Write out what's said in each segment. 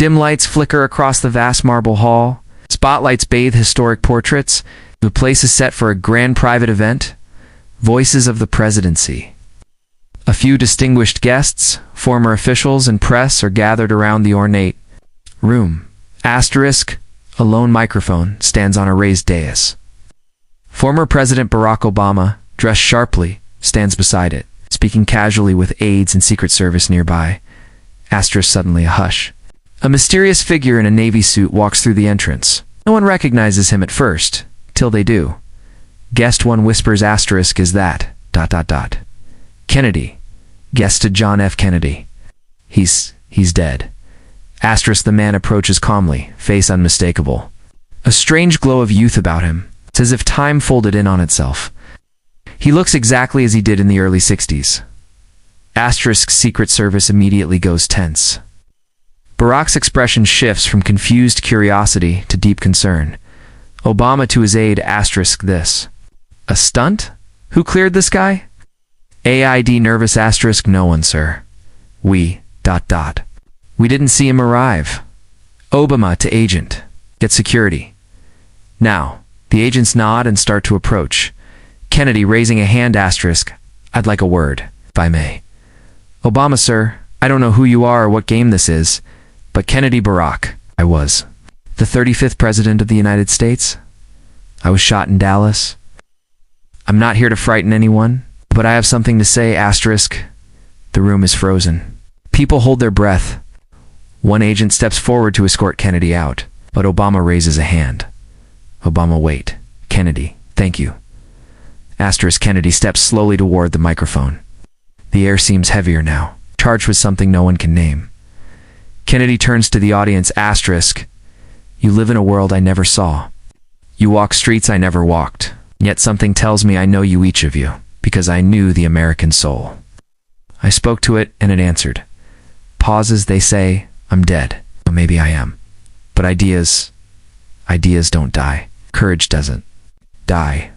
Dim lights flicker across the vast marble hall. Spotlights bathe historic portraits. The place is set for a grand private event. Voices of the presidency. A few distinguished guests, former officials and press are gathered around the ornate room. Asterisk, a lone microphone, stands on a raised dais. Former President Barack Obama, dressed sharply, stands beside it, speaking casually with aides and Secret Service nearby. Asterisk, suddenly a hush. A mysterious figure in a navy suit walks through the entrance. No one recognizes him at first, till they do. Guest one whispers asterisk, is that... ... Kennedy. Guest to John F. Kennedy. He's dead. Asterisk, the man approaches calmly, face unmistakable. A strange glow of youth about him. It's as if time folded in on itself. He looks exactly as he did in the early 60s. Asterisk, Secret Service immediately goes tense. Barack's expression shifts from confused curiosity to deep concern. Obama to his aide, asterisk, this. A stunt? Who cleared this guy? AID nervous, asterisk, no one, sir. We... ... We didn't see him arrive. Obama to agent. Get security. Now, the agents nod and start to approach. Kennedy raising a hand, asterisk, I'd like a word, if I may. Obama, sir, I don't know who you are or what game this is, but Kennedy Barack, I was. The 35th President of the United States. I was shot in Dallas. I'm not here to frighten anyone, but I have something to say, asterisk. The room is frozen. People hold their breath. One agent steps forward to escort Kennedy out, but Obama raises a hand. Obama, wait. Kennedy, thank you. Asterisk, Kennedy steps slowly toward the microphone. The air seems heavier now, charged with something no one can name. Kennedy turns to the audience, asterisk, you live in a world I never saw. You walk streets I never walked, yet something tells me I know you, each of you, because I knew the American soul. I spoke to it, and it answered. Pauses, they say, I'm dead. Well, maybe I am. But ideas don't die. Courage doesn't die.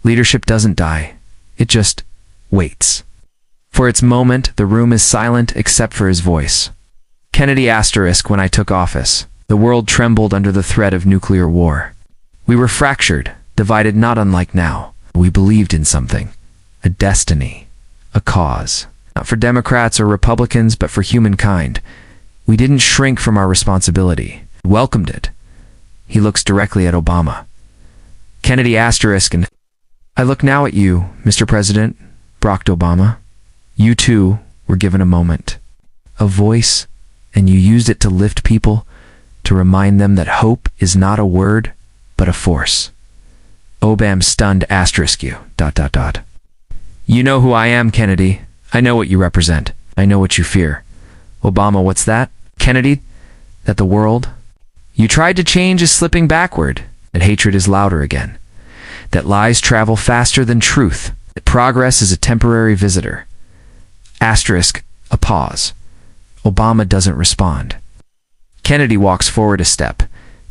Leadership doesn't die. It just waits. For its moment, the room is silent except for his voice. Kennedy, asterisk, when I took office, the world trembled under the threat of nuclear war. We were fractured, divided not unlike now. We believed in something. A destiny. A cause. Not for Democrats or Republicans, but for humankind. We didn't shrink from our responsibility. We welcomed it. He looks directly at Obama. Kennedy, asterisk, and I look now at you, Mr. President, Barack Obama. You too were given a moment, a voice, and you used it to lift people, to remind them that hope is not a word, but a force. Obam, stunned, asterisk, you, ... You know who I am, Kennedy. I know what you represent. I know what you fear. Obama, what's that? Kennedy, that the world you tried to change is slipping backward, that hatred is louder again, that lies travel faster than truth, that progress is a temporary visitor. Asterisk, a pause. Obama doesn't respond. Kennedy walks forward a step.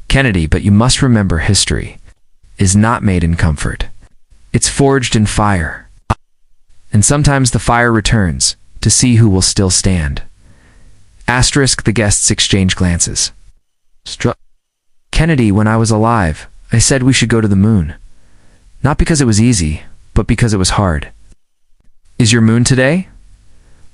Kennedy, but you must remember history is not made in comfort. It's forged in fire. And sometimes the fire returns to see who will still stand. Asterisk, the guests exchange glances. Kennedy, when I was alive, I said we should go to the moon. Not because it was easy, but because it was hard. Is your moon today?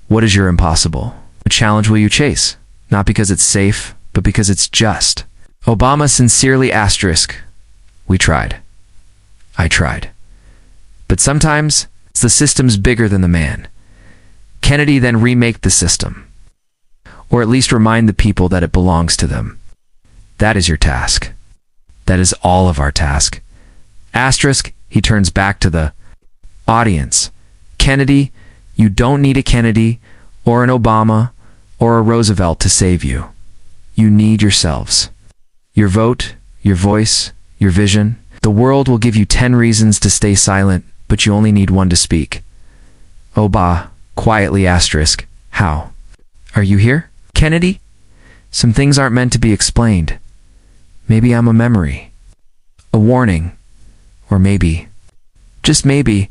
What is your impossible? What challenge will you chase? Not because it's safe, but because it's just. Obama, sincerely, asterisk. We tried. I tried. But sometimes it's the system's bigger than the man. Kennedy, then remake the system. Or at least remind the people that it belongs to them. That is your task. That is all of our task. Asterisk, he turns back to the audience. Kennedy, you don't need a Kennedy or an Obama or a Roosevelt to save you. You need yourselves. Your vote, your voice, your vision. The world will give you 10 reasons to stay silent, but you only need one to speak. Oba, quietly, asterisk. How? Are you here, Kennedy? Some things aren't meant to be explained. Maybe I'm a memory. A warning. Or maybe, just maybe,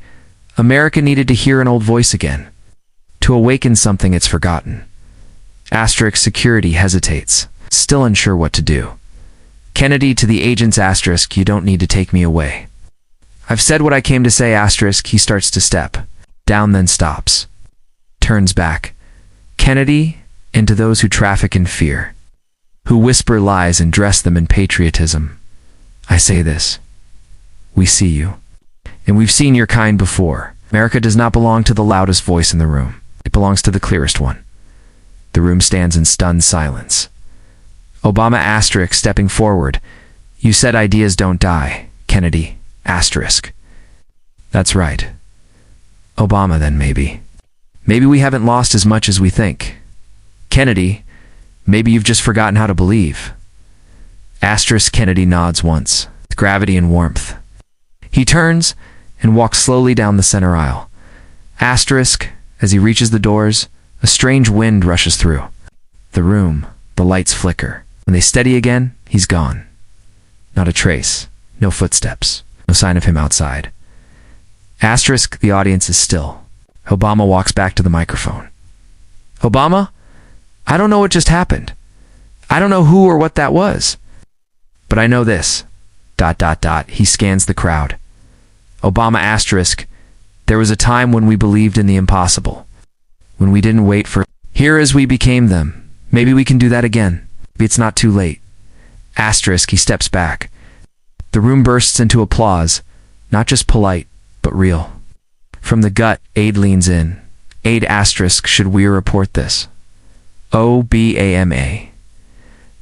America needed to hear an old voice again. To awaken something it's forgotten. Asterisk, security hesitates. still unsure what to do. Kennedy to the agents asterisk, you don't need to take me away. I've said what I came to say asterisk. He starts to step down, then stops. Turns back. Kennedy, and to those who traffic in fear, who whisper lies and dress them in patriotism, I say this. We see you. And we've seen your kind before. America does not belong to the loudest voice in the room. It belongs to the clearest one. The room stands in stunned silence. Obama asterisk stepping forward. You said ideas don't die. Kennedy asterisk. That's right. Obama then maybe. Maybe we haven't lost as much as we think. Kennedy, maybe you've just forgotten how to believe. Asterisk Kennedy nods once, with gravity and warmth. He turns and walks slowly down the center aisle. Asterisk, as he reaches the doors, a strange wind rushes through. The room, the lights flicker. When they steady again, he's gone. Not a trace, no footsteps, no sign of him outside. Asterisk, the audience is still. Obama walks back to the microphone. Obama, I don't know what just happened. I don't know who or what that was. But I know this. ... He scans the crowd. Obama asterisk, there was a time when we believed in the impossible. When we didn't wait for here as we became them. Maybe we can do that again. Maybe it's not too late. Asterisk, he steps back. The room bursts into applause, not just polite, but real. From the gut, Aide leans in. Aide asterisk, should we report this? Obama.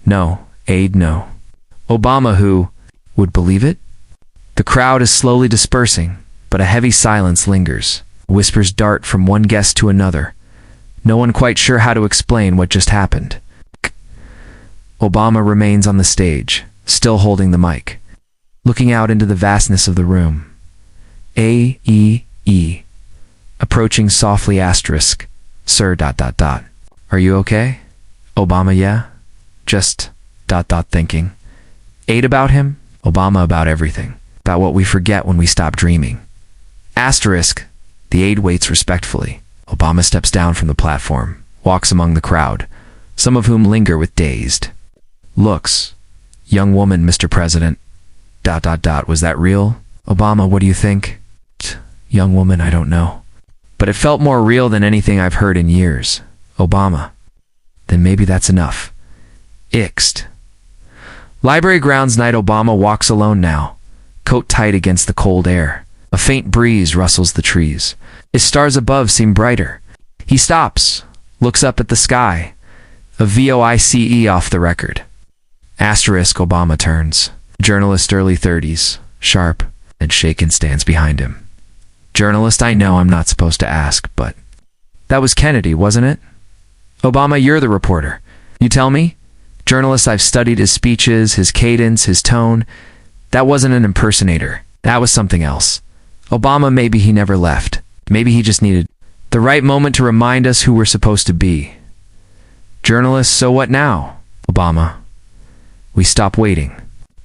No, Aide, no. Obama who would believe it? The crowd is slowly dispersing, but a heavy silence lingers. Whispers dart from one guest to another. No one quite sure how to explain what just happened. Obama remains on the stage, still holding the mic, looking out into the vastness of the room. A-E-E. Approaching softly asterisk. Sir ... Are you okay? Obama, yeah. Just ... thinking. Aide about him? Obama about everything. About what we forget when we stop dreaming. Asterisk. The aide waits respectfully. Obama steps down from the platform, walks among the crowd, some of whom linger with dazed looks. Young woman, Mr. President. ... Was that real? Obama, what do you think? Young woman, I don't know. But it felt more real than anything I've heard in years. Obama. Then maybe that's enough. Ixed. Library grounds night. Obama walks alone now, coat tight against the cold air. A faint breeze rustles the trees. His stars above seem brighter. He stops, looks up at the sky. A voice off the record. Asterisk, Obama turns. Journalist, early 30s, sharp and shaken, stands behind him. Journalist, I know I'm not supposed to ask, but that was Kennedy, wasn't it? Obama, you're the reporter. You tell me? Journalist, I've studied his speeches, his cadence, his tone. That wasn't an impersonator. That was something else. Obama, maybe he never left. Maybe he just needed the right moment to remind us who we're supposed to be. Journalist, so what now? Obama, we stop waiting.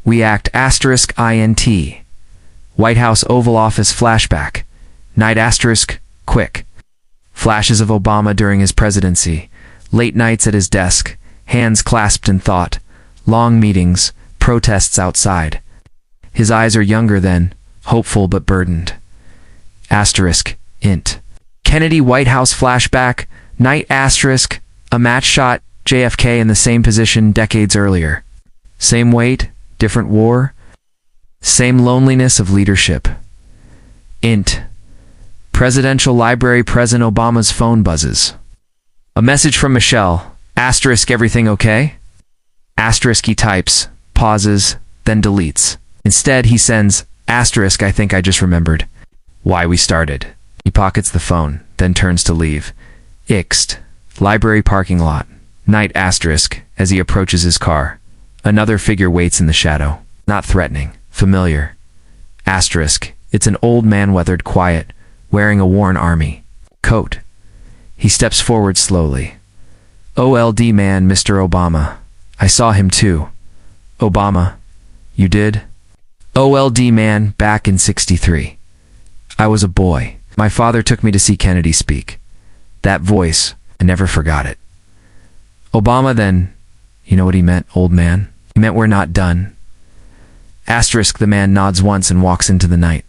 We act asterisk INT. White House Oval Office flashback. Night asterisk, quick. Flashes of Obama during his presidency. Late nights at his desk, hands clasped in thought. Long meetings, protests outside. His eyes are younger then, hopeful but burdened. Asterisk, int. Kennedy White House flashback. Night asterisk, a match shot, JFK in the same position decades earlier. Same weight, different war. Same loneliness of leadership. Int. Presidential Library. President Obama's phone buzzes. A message from Michelle. Asterisk, everything okay? Asterisk, he types, pauses, then deletes. Instead, he sends, asterisk, I think I just remembered why we started. He pockets the phone, then turns to leave. Ixed. Library parking lot. Night asterisk, as he approaches his car. Another figure waits in the shadow. Not threatening. Familiar. Asterisk. It's an old man, weathered, quiet, wearing a worn army coat. He steps forward slowly. OLD man, Mr. Obama. I saw him too. Obama. You did? OLD man, back in '63. I was a boy. My father took me to see Kennedy speak. That voice, I never forgot it. Obama, then, You know what he meant, old man? He meant we're not done. Asterisk, the man nods once and walks into the night.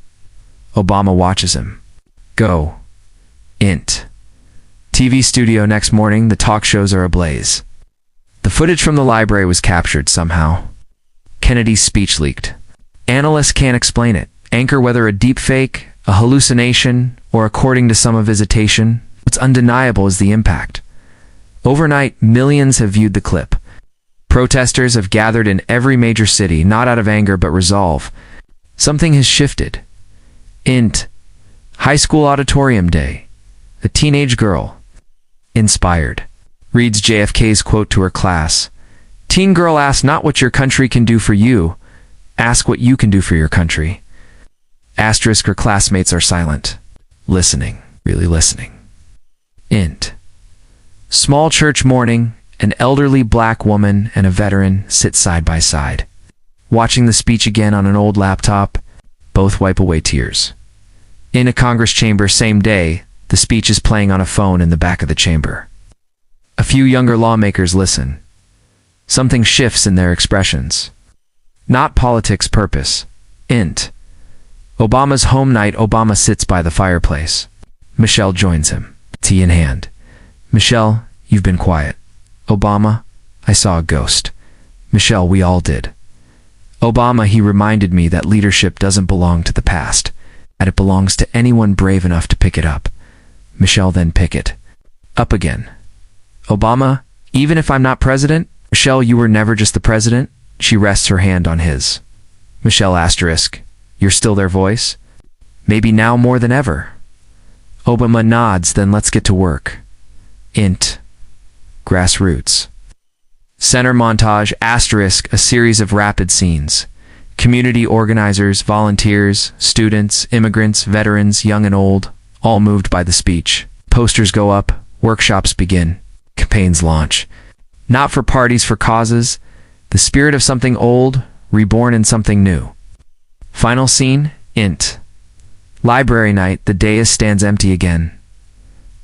Obama watches him. Go. Int. TV studio next morning, the talk shows are ablaze. The footage from the library was captured somehow. Kennedy's speech leaked. Analysts can't explain it. Anchor whether a deepfake, a hallucination, or according to some a visitation. What's undeniable is the impact. Overnight, millions have viewed the clip. Protesters have gathered in every major city, not out of anger but resolve. Something has shifted. Int. High school auditorium day. A teenage girl. Inspired. Reads JFK's quote to her class. Teen girl asks not what your country can do for you. Ask what you can do for your country. Asterisk, her classmates are silent. Listening. Really listening. Int. Small church morning. An elderly black woman and a veteran sit side by side. Watching the speech again on an old laptop, both wipe away tears. In a Congress chamber same day, the speech is playing on a phone in the back of the chamber. A few younger lawmakers listen. Something shifts in their expressions. Not politics purpose. Int. Obama's home night. Obama sits by the fireplace. Michelle joins him, tea in hand. Michelle, you've been quiet. Obama, I saw a ghost. Michelle, we all did. Obama, he reminded me that leadership doesn't belong to the past, that it belongs to anyone brave enough to pick it up. Michelle, then pick it up again. Obama, even if I'm not president, Michelle, you were never just the president. She rests her hand on his. Michelle, asterisk, you're still their voice? Maybe now more than ever. Obama nods, then let's get to work. Int. Grassroots. Center montage, asterisk, a series of rapid scenes. Community organizers, volunteers, students, immigrants, veterans, young and old, all moved by the speech. Posters go up, workshops begin, campaigns launch. Not for parties, for causes, the spirit of something old, reborn in something new. Final scene, int. Library night, the dais stands empty again.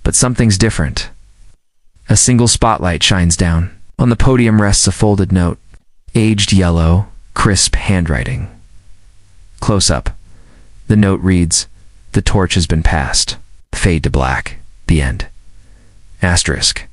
But something's different. A single spotlight shines down. On the podium rests a folded note. Aged yellow, crisp handwriting. Close up. The note reads, "The torch has been passed." Fade to black. The end. Asterisk.